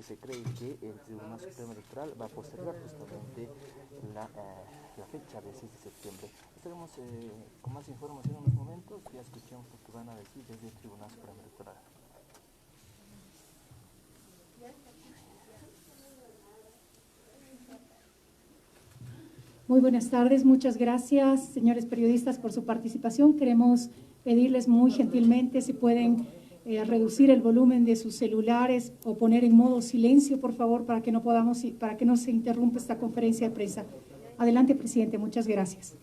se cree que el Tribunal Supremo Electoral va a postergar justamente la fecha del 6 de septiembre. Estaremos con más información en unos momentos. Ya escuchamos lo que van a decir desde el Tribunal Supremo Electoral. Muy buenas tardes, muchas gracias, señores periodistas, por su participación. Queremos pedirles muy gentilmente si pueden reducir el volumen de sus celulares o poner en modo silencio, por favor, para que no se interrumpa esta conferencia de prensa. Adelante, presidente, muchas gracias.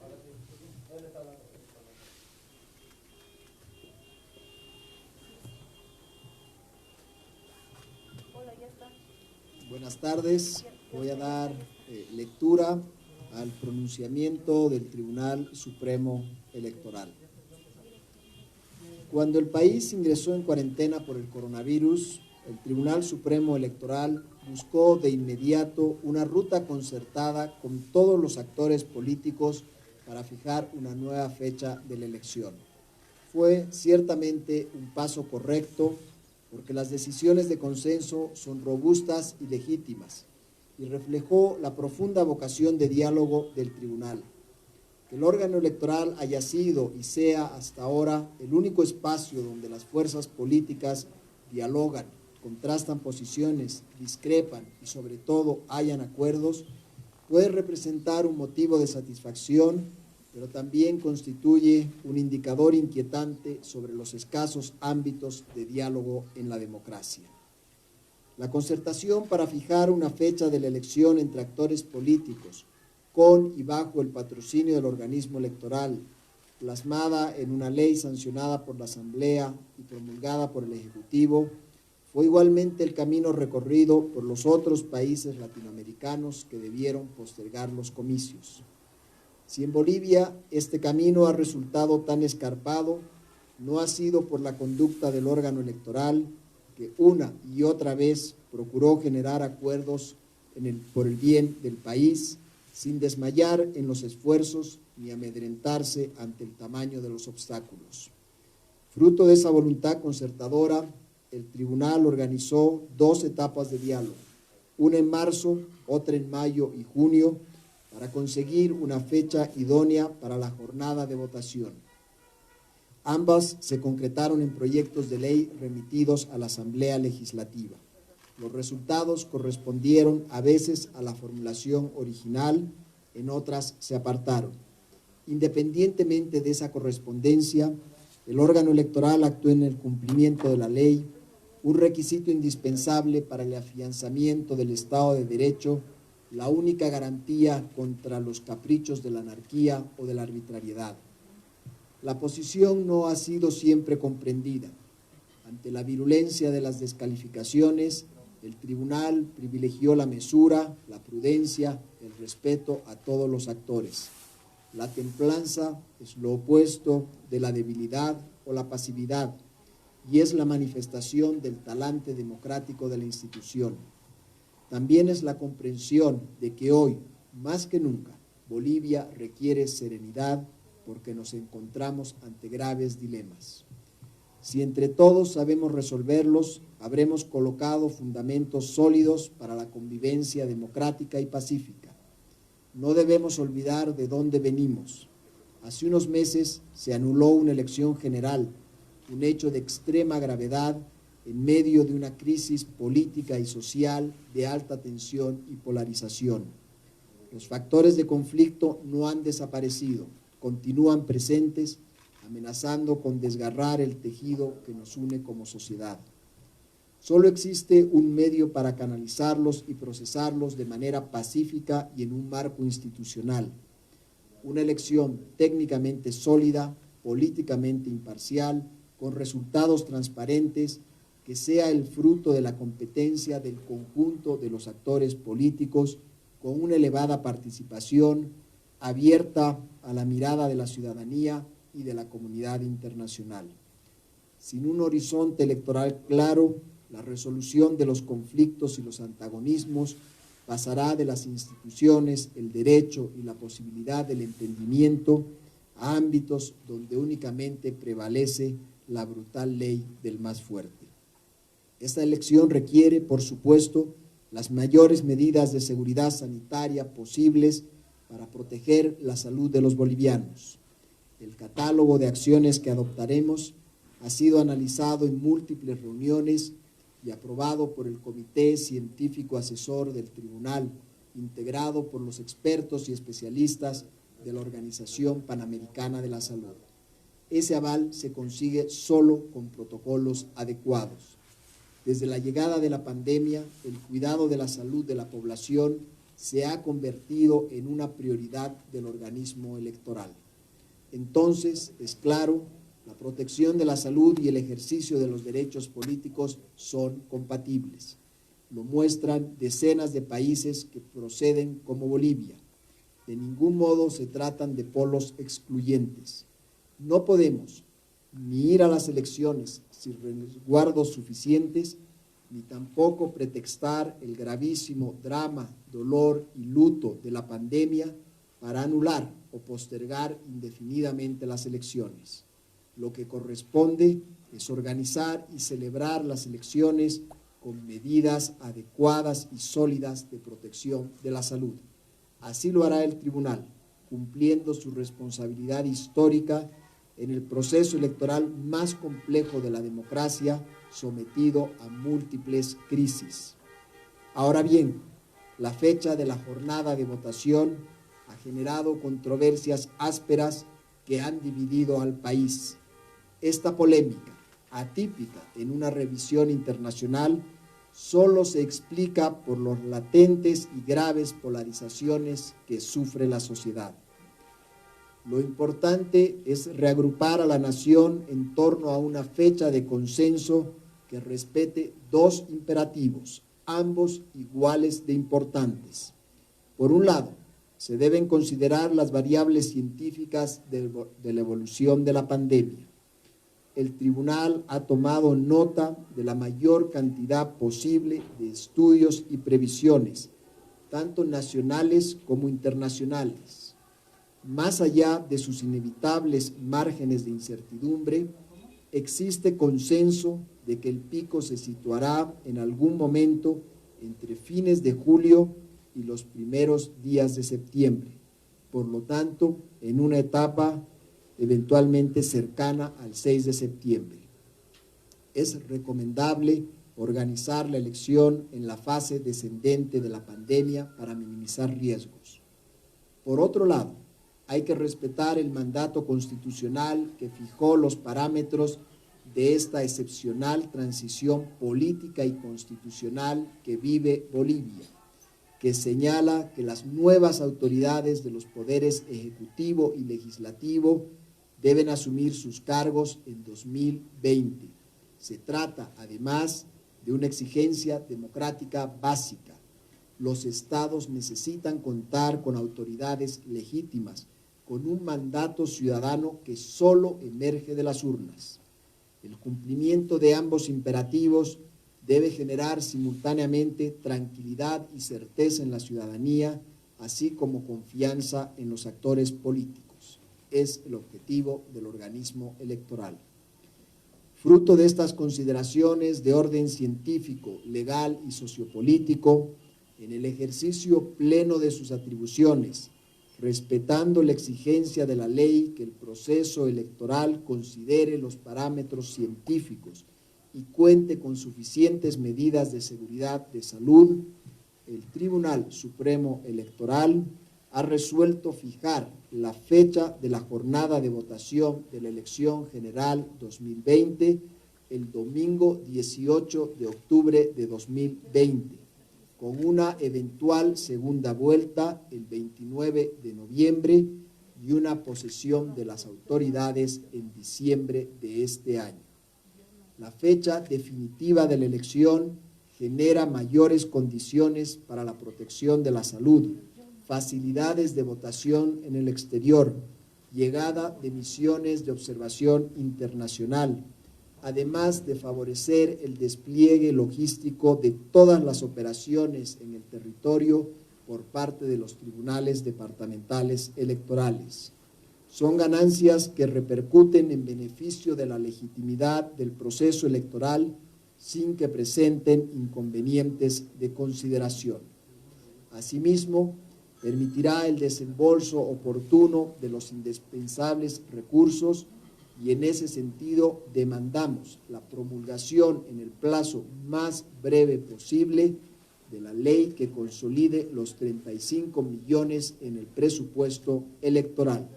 Buenas tardes, voy a dar lectura al pronunciamiento del Tribunal Supremo Electoral. Cuando el país ingresó en cuarentena por el coronavirus, el Tribunal Supremo Electoral buscó de inmediato una ruta concertada con todos los actores políticos para fijar una nueva fecha de la elección. Fue ciertamente un paso correcto porque las decisiones de consenso son robustas y legítimas, y reflejó la profunda vocación de diálogo del tribunal. Que el órgano electoral haya sido y sea hasta ahora el único espacio donde las fuerzas políticas dialogan, contrastan posiciones, discrepan y sobre todo hayan acuerdos, puede representar un motivo de satisfacción, pero también constituye un indicador inquietante sobre los escasos ámbitos de diálogo en la democracia. La concertación para fijar una fecha de la elección entre actores políticos, con y bajo el patrocinio del organismo electoral, plasmada en una ley sancionada por la Asamblea y promulgada por el Ejecutivo, fue igualmente el camino recorrido por los otros países latinoamericanos que debieron postergar los comicios. Si en Bolivia este camino ha resultado tan escarpado, no ha sido por la conducta del órgano electoral, que una y otra vez procuró generar acuerdos por el bien del país, sin desmayar en los esfuerzos ni amedrentarse ante el tamaño de los obstáculos. Fruto de esa voluntad concertadora, el tribunal organizó 2 etapas de diálogo, una en marzo, otra en mayo y junio, para conseguir una fecha idónea para la jornada de votación. Ambas se concretaron en proyectos de ley remitidos a la Asamblea Legislativa. Los resultados correspondieron a veces a la formulación original, en otras se apartaron. Independientemente de esa correspondencia, el órgano electoral actuó en el cumplimiento de la ley, un requisito indispensable para el afianzamiento del Estado de Derecho, la única garantía contra los caprichos de la anarquía o de la arbitrariedad. La posición no ha sido siempre comprendida. Ante la virulencia de las descalificaciones, el tribunal privilegió la mesura, la prudencia, el respeto a todos los actores. La templanza es lo opuesto de la debilidad o la pasividad y es la manifestación del talante democrático de la institución. También es la comprensión de que hoy, más que nunca, Bolivia requiere serenidad porque nos encontramos ante graves dilemas. Si entre todos sabemos resolverlos, habremos colocado fundamentos sólidos para la convivencia democrática y pacífica. No debemos olvidar de dónde venimos. Hace unos meses se anuló una elección general, un hecho de extrema gravedad en medio de una crisis política y social de alta tensión y polarización. Los factores de conflicto no han desaparecido, continúan presentes, amenazando con desgarrar el tejido que nos une como sociedad. Solo existe un medio para canalizarlos y procesarlos de manera pacífica y en un marco institucional. Una elección técnicamente sólida, políticamente imparcial, con resultados transparentes, que sea el fruto de la competencia del conjunto de los actores políticos, con una elevada participación, abierta a la mirada de la ciudadanía y de la comunidad internacional. Sin un horizonte electoral claro, la resolución de los conflictos y los antagonismos pasará de las instituciones, el derecho y la posibilidad del entendimiento a ámbitos donde únicamente prevalece la brutal ley del más fuerte. Esta elección requiere, por supuesto, las mayores medidas de seguridad sanitaria posibles para proteger la salud de los bolivianos. El catálogo de acciones que adoptaremos ha sido analizado en múltiples reuniones y aprobado por el Comité Científico Asesor del Tribunal, integrado por los expertos y especialistas de la Organización Panamericana de la Salud. Ese aval se consigue solo con protocolos adecuados. Desde la llegada de la pandemia, el cuidado de la salud de la población se ha convertido en una prioridad del organismo electoral. Entonces, es claro, la protección de la salud y el ejercicio de los derechos políticos son compatibles. Lo muestran decenas de países que proceden como Bolivia. De ningún modo se tratan de polos excluyentes. No podemos ni ir a las elecciones sin resguardos suficientes, ni tampoco pretextar el gravísimo drama, dolor y luto de la pandemia para anular o postergar indefinidamente las elecciones. Lo que corresponde es organizar y celebrar las elecciones con medidas adecuadas y sólidas de protección de la salud. Así lo hará el tribunal, cumpliendo su responsabilidad histórica en el proceso electoral más complejo de la democracia, sometido a múltiples crisis. Ahora bien, la fecha de la jornada de votación ha generado controversias ásperas que han dividido al país. Esta polémica, atípica en una revisión internacional, solo se explica por las latentes y graves polarizaciones que sufre la sociedad. Lo importante es reagrupar a la nación en torno a una fecha de consenso que respete dos imperativos, ambos iguales de importantes. Por un lado, se deben considerar las variables científicas de la evolución de la pandemia. El tribunal ha tomado nota de la mayor cantidad posible de estudios y previsiones, tanto nacionales como internacionales. Más allá de sus inevitables márgenes de incertidumbre, existe consenso de que el pico se situará en algún momento entre fines de julio y los primeros días de septiembre, por lo tanto, en una etapa eventualmente cercana al 6 de septiembre. Es recomendable organizar la elección en la fase descendente de la pandemia para minimizar riesgos. Por otro lado, hay que respetar el mandato constitucional que fijó los parámetros de esta excepcional transición política y constitucional que vive Bolivia, que señala que las nuevas autoridades de los poderes ejecutivo y legislativo deben asumir sus cargos en 2020. Se trata, además, de una exigencia democrática básica. Los estados necesitan contar con autoridades legítimas, con un mandato ciudadano que solo emerge de las urnas. El cumplimiento de ambos imperativos debe generar simultáneamente tranquilidad y certeza en la ciudadanía, así como confianza en los actores políticos. Es el objetivo del organismo electoral. Fruto de estas consideraciones de orden científico, legal y sociopolítico, en el ejercicio pleno de sus atribuciones, respetando la exigencia de la ley que el proceso electoral considere los parámetros científicos y cuente con suficientes medidas de seguridad de salud, el Tribunal Supremo Electoral ha resuelto fijar la fecha de la jornada de votación de la elección general 2020 el domingo 18 de octubre de 2020, con una eventual segunda vuelta el 29 de noviembre y una posesión de las autoridades en diciembre de este año. La fecha definitiva de la elección genera mayores condiciones para la protección de la salud, facilidades de votación en el exterior, llegada de misiones de observación internacional, además de favorecer el despliegue logístico de todas las operaciones en el territorio por parte de los tribunales departamentales electorales. Son ganancias que repercuten en beneficio de la legitimidad del proceso electoral sin que presenten inconvenientes de consideración. Asimismo, permitirá el desembolso oportuno de los indispensables recursos y en ese sentido demandamos la promulgación en el plazo más breve posible de la ley que consolide los 35 millones en el presupuesto electoral.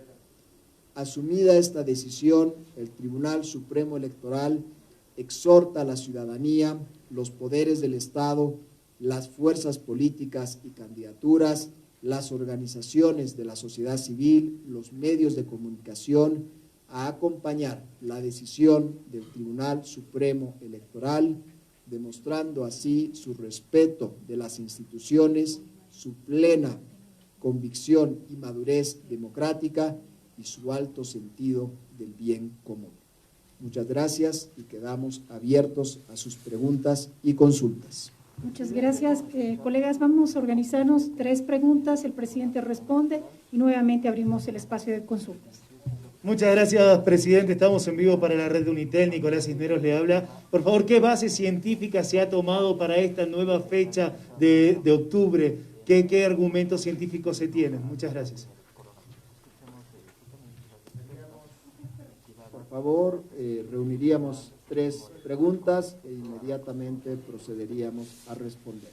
Asumida esta decisión, el Tribunal Supremo Electoral exhorta a la ciudadanía, los poderes del Estado, las fuerzas políticas y candidaturas, las organizaciones de la sociedad civil, los medios de comunicación, a acompañar la decisión del Tribunal Supremo Electoral, demostrando así su respeto de las instituciones, su plena convicción y madurez democrática y su alto sentido del bien común. Muchas gracias y quedamos abiertos a sus preguntas y consultas. Muchas gracias. Colegas, vamos a organizarnos 3 preguntas, el presidente responde y nuevamente abrimos el espacio de consultas. Muchas gracias, presidente. Estamos en vivo para la red de Unitel. Nicolás Cisneros le habla. Por favor, ¿qué base científica se ha tomado para esta nueva fecha de octubre? ¿Qué argumentos científicos se tienen? Muchas gracias. Por favor, reuniríamos 3 preguntas e inmediatamente procederíamos a responder.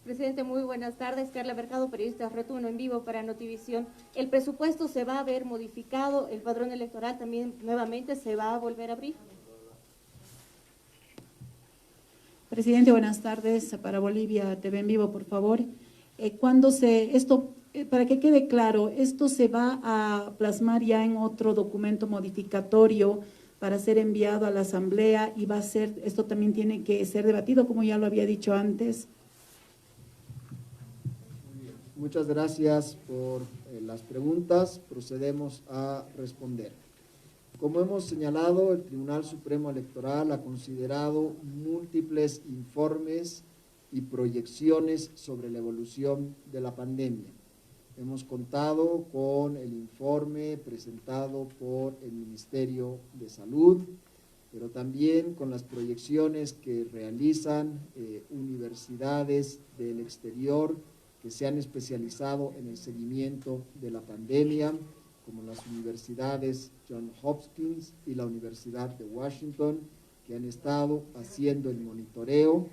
Presidente, muy buenas tardes. Carla Mercado, periodista Retorno en vivo para Notivisión. ¿El presupuesto se va a ver modificado? ¿El padrón electoral también nuevamente se va a volver a abrir? Presidente, buenas tardes. Para Bolivia TV en vivo, por favor. Para que quede claro, ¿esto se va a plasmar ya en otro documento modificatorio para ser enviado a la Asamblea y esto también tiene que ser debatido, como ya lo había dicho antes? Muchas gracias por las preguntas. Procedemos a responder. Como hemos señalado, el Tribunal Supremo Electoral ha considerado múltiples informes y proyecciones sobre la evolución de la pandemia. Hemos contado con el informe presentado por el Ministerio de Salud, pero también con las proyecciones que realizan universidades del exterior que se han especializado en el seguimiento de la pandemia, como las universidades Johns Hopkins y la Universidad de Washington, que han estado haciendo el monitoreo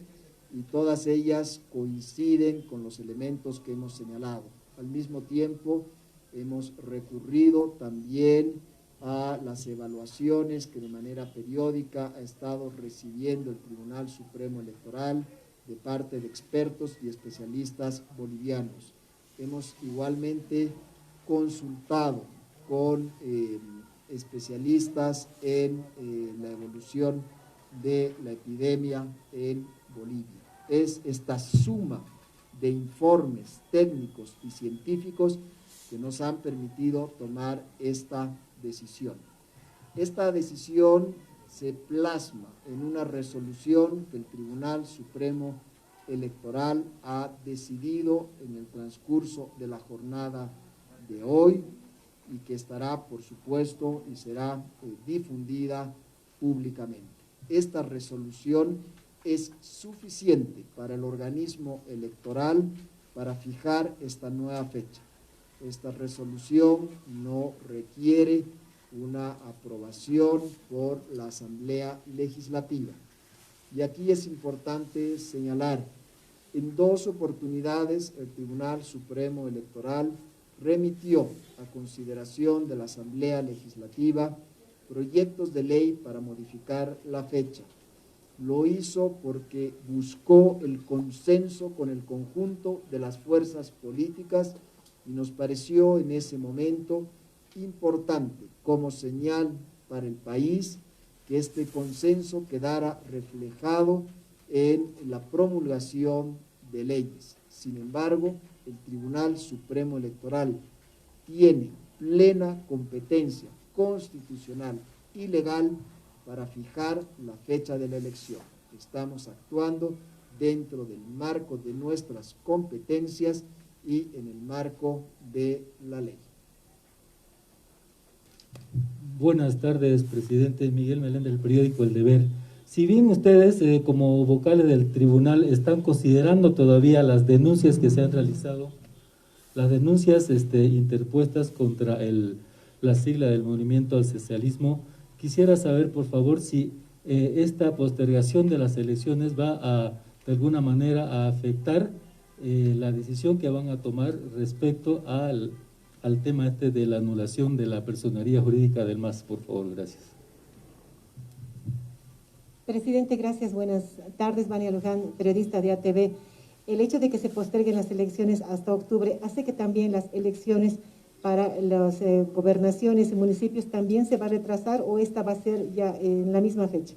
y todas ellas coinciden con los elementos que hemos señalado. Al mismo tiempo, hemos recurrido también a las evaluaciones que de manera periódica ha estado recibiendo el Tribunal Supremo Electoral de parte de expertos y especialistas bolivianos. Hemos igualmente consultado con especialistas en la evolución de la epidemia en Bolivia. Es esta suma de informes técnicos y científicos que nos han permitido tomar esta decisión. Esta decisión se plasma en una resolución que el Tribunal Supremo Electoral ha decidido en el transcurso de la jornada de hoy y que estará, por supuesto, y será difundida públicamente. Esta resolución es suficiente para el organismo electoral para fijar esta nueva fecha. Esta resolución no requiere una aprobación por la Asamblea Legislativa. Y aquí es importante señalar, en 2 oportunidades el Tribunal Supremo Electoral remitió a consideración de la Asamblea Legislativa proyectos de ley para modificar la fecha. Lo hizo porque buscó el consenso con el conjunto de las fuerzas políticas y nos pareció en ese momento importante como señal para el país que este consenso quedara reflejado en la promulgación de leyes. Sin embargo, el Tribunal Supremo Electoral tiene plena competencia constitucional y legal para fijar la fecha de la elección. Estamos actuando dentro del marco de nuestras competencias y en el marco de la ley. Buenas tardes, presidente. Miguel Meléndez, del periódico El Deber. Si bien ustedes, como vocales del tribunal, están considerando todavía las denuncias que se han realizado, las denuncias interpuestas contra la sigla del Movimiento al Socialismo, quisiera saber, por favor, si esta postergación de las elecciones va a, de alguna manera, a afectar la decisión que van a tomar respecto al tema de la anulación de la personería jurídica del MAS. Por favor, gracias. Presidente, gracias. Buenas tardes. Vania Luján, periodista de ATV. El hecho de que se posterguen las elecciones hasta octubre hace que también las elecciones para las gobernaciones y municipios también se va a retrasar, o esta va a ser ya en la misma fecha.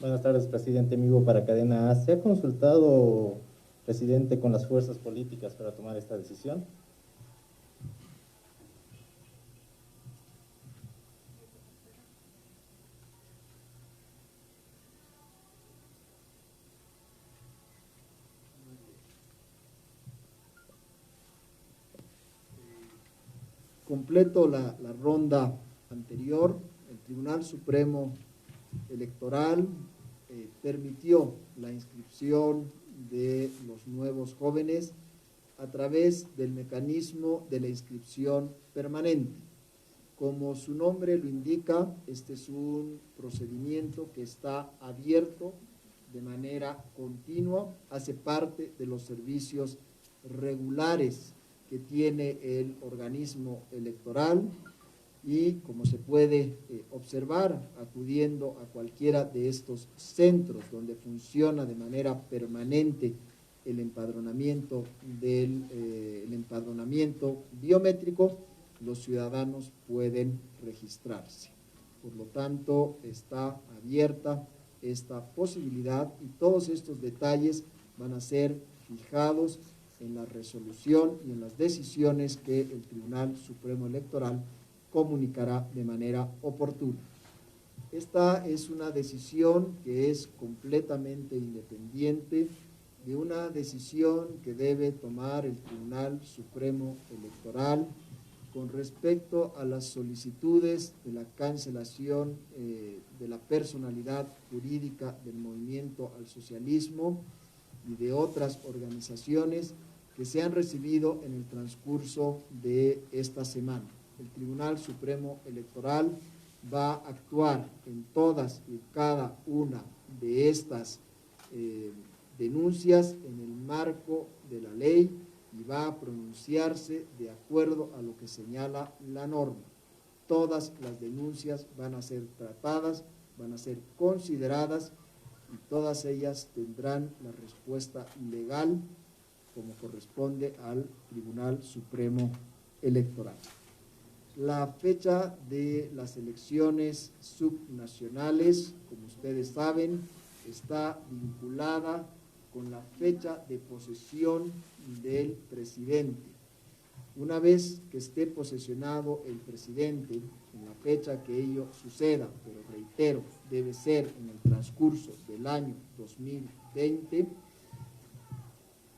Buenas tardes, presidente. En vivo para Cadena A. ¿Se ha consultado, presidente, con las fuerzas políticas para tomar esta decisión? Completo la ronda anterior, el Tribunal Supremo Electoral permitió la inscripción de los nuevos jóvenes a través del mecanismo de la inscripción permanente. Como su nombre lo indica, este es un procedimiento que está abierto de manera continua, hace parte de los servicios regulares que tiene el organismo electoral y, como se puede observar acudiendo a cualquiera de estos centros donde funciona de manera permanente el empadronamiento el empadronamiento biométrico, los ciudadanos pueden registrarse. Por lo tanto, está abierta esta posibilidad y todos estos detalles van a ser fijados en la resolución y en las decisiones que el Tribunal Supremo Electoral comunicará de manera oportuna. Esta es una decisión que es completamente independiente de una decisión que debe tomar el Tribunal Supremo Electoral con respecto a las solicitudes de la cancelación de la personalidad jurídica del Movimiento al Socialismo y de otras organizaciones que se han recibido en el transcurso de esta semana. El Tribunal Supremo Electoral va a actuar en todas y cada una de estas denuncias en el marco de la ley y va a pronunciarse de acuerdo a lo que señala la norma. Todas las denuncias van a ser tratadas, van a ser consideradas y todas ellas tendrán la respuesta legal como corresponde al Tribunal Supremo Electoral. La fecha de las elecciones subnacionales, como ustedes saben, está vinculada con la fecha de posesión del presidente. Una vez que esté posesionado el presidente, en la fecha que ello suceda, pero reitero, debe ser en el transcurso del año 2020,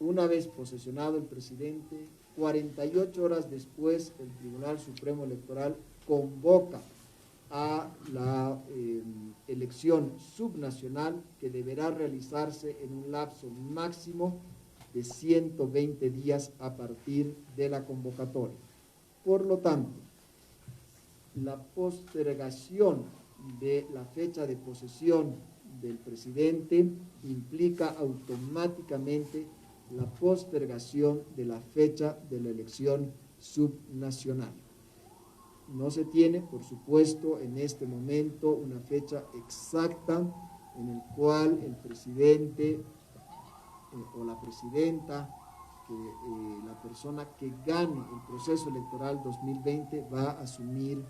una vez posesionado el presidente, 48 horas después, el Tribunal Supremo Electoral convoca a la elección subnacional que deberá realizarse en un lapso máximo de 120 días a partir de la convocatoria. Por lo tanto, la postergación de la fecha de posesión del presidente implica automáticamente la postergación de la fecha de la elección subnacional. No se tiene, por supuesto, en este momento una fecha exacta en el cual el presidente o la presidenta, la persona que gane el proceso electoral 2020 va a asumir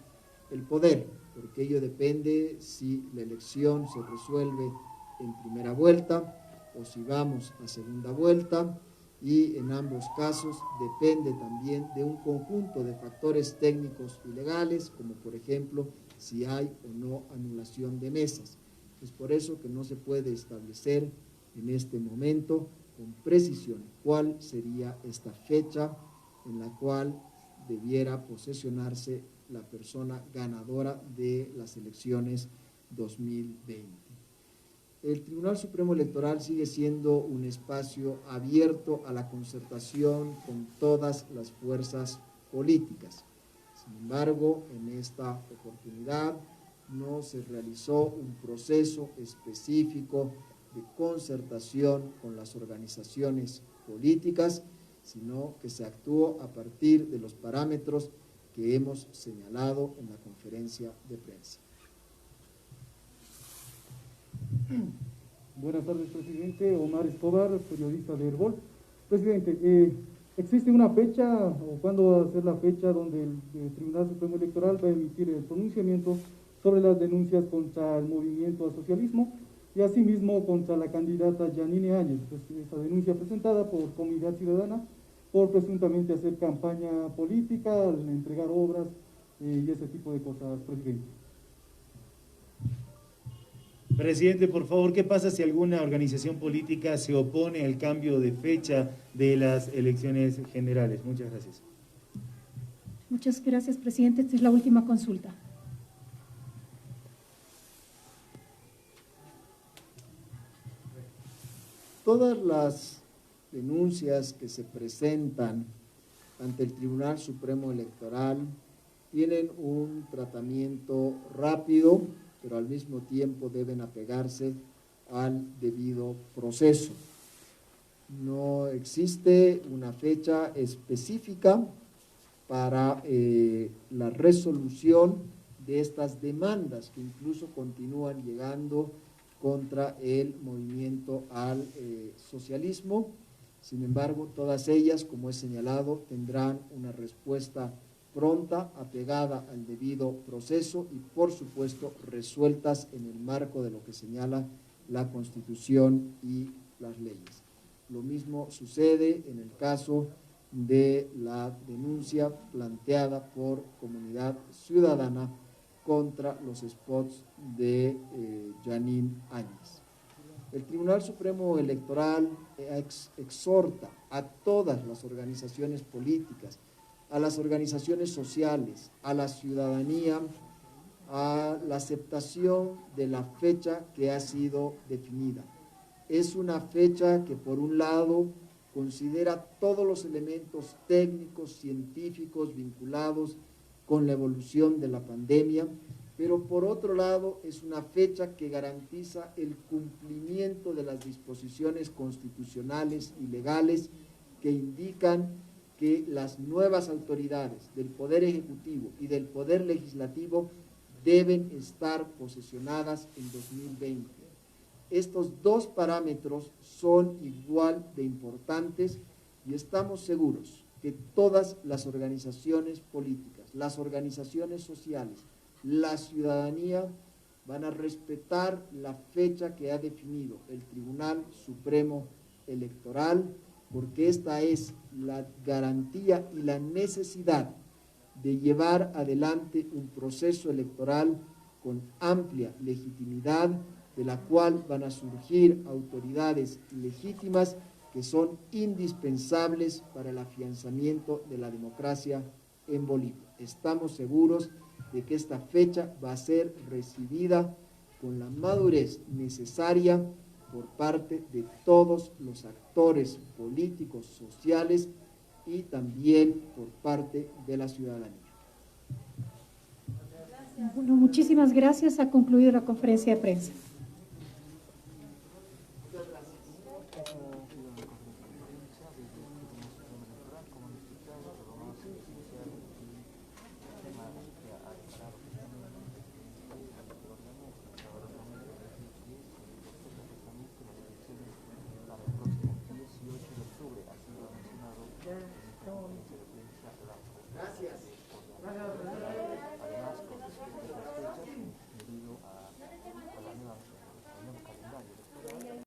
el poder, porque ello depende si la elección se resuelve en primera vuelta o si vamos a segunda vuelta, y en ambos casos depende también de un conjunto de factores técnicos y legales, como por ejemplo si hay o no anulación de mesas. Es por eso que no se puede establecer en este momento con precisión cuál sería esta fecha en la cual debiera posesionarse la persona ganadora de las elecciones 2020. El Tribunal Supremo Electoral sigue siendo un espacio abierto a la concertación con todas las fuerzas políticas. Sin embargo, en esta oportunidad no se realizó un proceso específico de concertación con las organizaciones políticas, sino que se actuó a partir de los parámetros que hemos señalado en la conferencia de prensa. Buenas tardes, presidente. Omar Escobar, periodista de Herbol. Presidente, ¿existe una fecha o cuándo va a ser la fecha donde el Tribunal Supremo Electoral va a emitir el pronunciamiento sobre las denuncias contra el movimiento al socialismo y asimismo contra la candidata Yanine Áñez? Esta denuncia presentada por Comunidad Ciudadana por presuntamente hacer campaña política, entregar obras y ese tipo de cosas, presidente. Presidente, por favor, ¿qué pasa si alguna organización política se opone al cambio de fecha de las elecciones generales? Muchas gracias. Muchas gracias, presidente. Esta es la última consulta. Todas las denuncias que se presentan ante el Tribunal Supremo Electoral tienen un tratamiento rápido, pero al mismo tiempo deben apegarse al debido proceso. No existe una fecha específica para la resolución de estas demandas que incluso continúan llegando contra el movimiento al socialismo. Sin embargo, todas ellas, como he señalado, tendrán una respuesta pronta, apegada al debido proceso y, por supuesto, resueltas en el marco de lo que señala la Constitución y las leyes. Lo mismo sucede en el caso de la denuncia planteada por Comunidad Ciudadana contra los spots de Yanine Áñez. El Tribunal Supremo Electoral exhorta a todas las organizaciones políticas, a las organizaciones sociales, a la ciudadanía, a la aceptación de la fecha que ha sido definida. Es una fecha que, por un lado, considera todos los elementos técnicos, científicos vinculados con la evolución de la pandemia, pero por otro lado es una fecha que garantiza el cumplimiento de las disposiciones constitucionales y legales que indican que las nuevas autoridades del Poder Ejecutivo y del Poder Legislativo deben estar posesionadas en 2020. Estos dos parámetros son igual de importantes y estamos seguros que todas las organizaciones políticas, las organizaciones sociales, la ciudadanía van a respetar la fecha que ha definido el Tribunal Supremo Electoral, porque esta es la garantía y la necesidad de llevar adelante un proceso electoral con amplia legitimidad, de la cual van a surgir autoridades legítimas que son indispensables para el afianzamiento de la democracia en Bolivia. Estamos seguros de que esta fecha va a ser recibida con la madurez necesaria por parte de todos los actores políticos, sociales y también por parte de la ciudadanía. Bueno, muchísimas gracias. Ha concluido la conferencia de prensa.